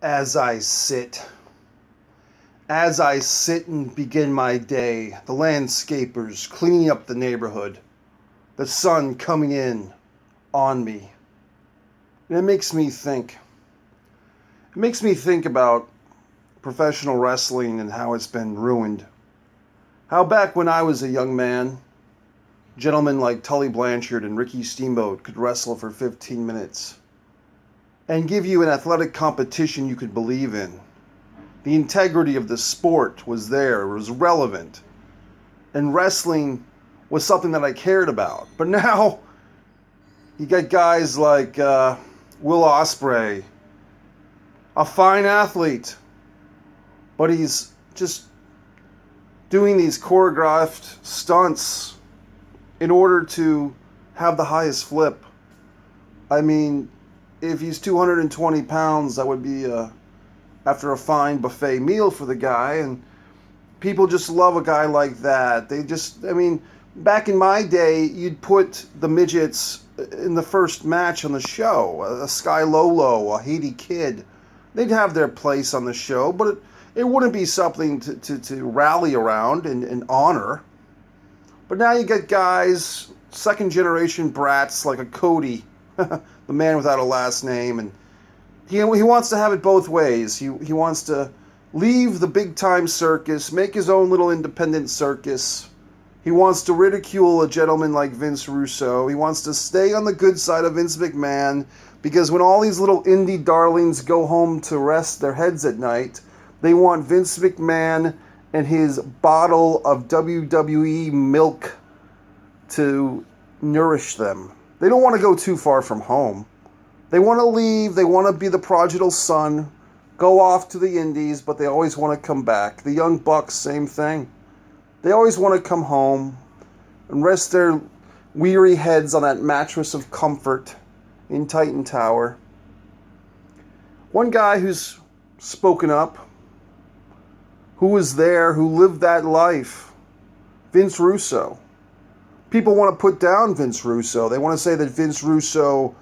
As I sit, as I sit and begin my day, the landscapers cleaning up the neighborhood, the sun coming in on me. And it makes me think. It makes me think about professional wrestling and how it's been ruined. How back when I was a young man, gentlemen like Tully Blanchard and Ricky Steamboat could wrestle for 15 minutes and give you an athletic competition you could believe in. The integrity of the sport was there, it was relevant. And wrestling was something that I cared about. But now, you got guys like Will Ospreay, a fine athlete, but he's just doing these choreographed stunts in order to have the highest flip. I mean, if he's 220 pounds, that would be after a fine buffet meal for the guy, and people just love a guy like that. Back in my day, you'd put the midgets in the first match on the show. A Sky Lolo, a Haiti Kid. They'd have their place on the show, but it wouldn't be something to rally around and honor. But now you get guys, second generation brats like a Cody, the man without a last name, and he wants to have it both ways. He wants to leave the big time circus, make his own little independent circus. He wants to ridicule a gentleman like Vince Russo. He wants to stay on the good side of Vince McMahon, because when all these little indie darlings go home to rest their heads at night, they want Vince McMahon and his bottle of WWE milk to nourish them. They don't want to go too far from home. They want to leave. They want to be the prodigal son, go off to the indies, but they always want to come back. The Young Bucks, same thing. They always want to come home and rest their weary heads on that mattress of comfort in Titan Tower. One guy who's spoken up, who was there, who lived that life, Vince Russo. People want to put down Vince Russo. They want to say that Vince Russo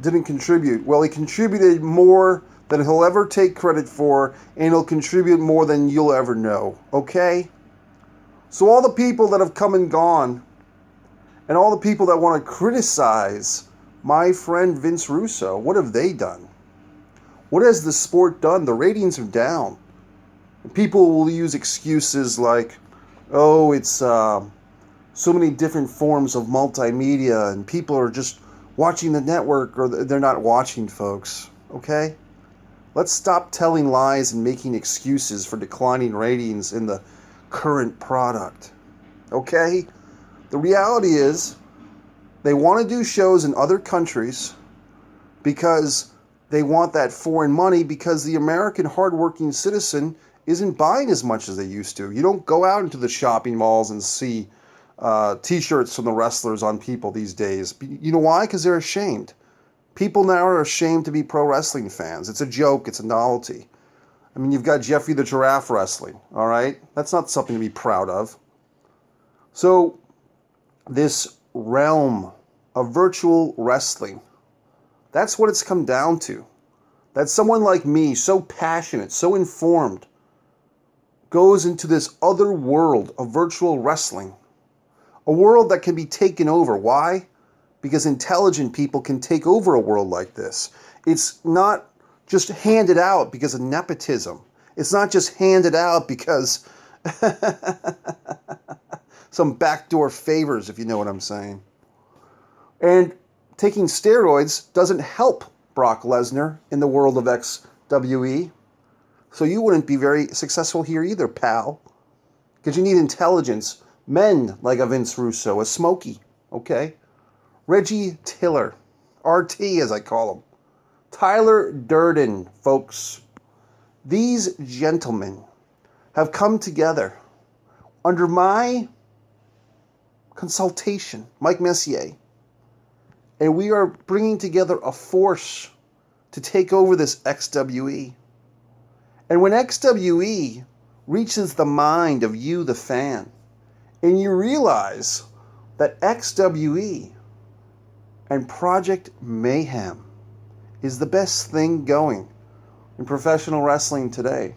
didn't contribute. Well, he contributed more than he'll ever take credit for, and he'll contribute more than you'll ever know. Okay? So all the people that have come and gone, and all the people that want to criticize my friend Vince Russo, what have they done? What has the sport done? The ratings are down. People will use excuses like, oh, it's so many different forms of multimedia, and people are just watching the network, or they're not watching, folks. Okay? Let's stop telling lies and making excuses for declining ratings in the current product. Okay? The reality is, they want to do shows in other countries because they want that foreign money, because the American hardworking citizen isn't buying as much as they used to. You don't go out into the shopping malls and see t-shirts from the wrestlers on people these days. You know why? Because they're ashamed. People now are ashamed to be pro wrestling fans. It's a joke. It's a novelty. I mean, you've got Jeffrey the Giraffe wrestling, all right? That's not something to be proud of. So, this realm of virtual wrestling, that's what it's come down to. That someone like me, so passionate, so informed, goes into this other world of virtual wrestling. A world that can be taken over. Why? Because intelligent people can take over a world like this. It's not just handed out because of nepotism. It's not just handed out because some backdoor favors, if you know what I'm saying. And taking steroids doesn't help Brock Lesnar in the world of XWE. So you wouldn't be very successful here either, pal. Because you need intelligence. Men like a Vince Russo, a Smokey, okay? Reggie Tiller, RT as I call him. Tyler Durden, folks. These gentlemen have come together under my consultation, Mike Messier, and we are bringing together a force to take over this XWE. And when XWE reaches the mind of you, the fan, and you realize that XWE and Project Mayhem is the best thing going, in professional wrestling today.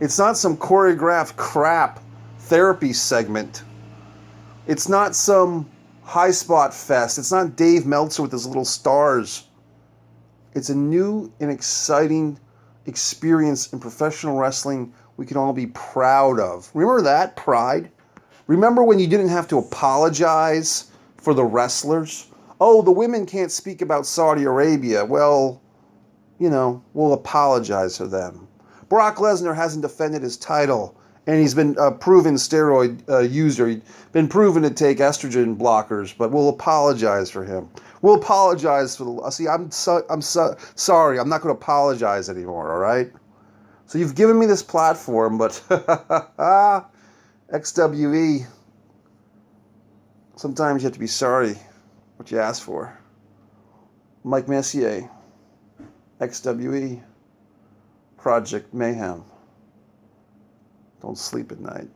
It's not some choreographed crap therapy segment. It's not some high spot fest. It's not Dave Meltzer with his little stars. It's a new and exciting experience in professional wrestling we can all be proud of. Remember that? Pride? Remember when you didn't have to apologize for the wrestlers? Oh, the women can't speak about Saudi Arabia. Well, we'll apologize for them. Brock Lesnar hasn't defended his title, and he's been a proven steroid user. He's been proven to take estrogen blockers, but we'll apologize for him. We'll apologize for the... See, I'm sorry. I'm not going to apologize anymore, all right? So you've given me this platform, but XWE, sometimes you have to be sorry what you asked for. Mike Messier, XWE, Project Mayhem. Don't sleep at night.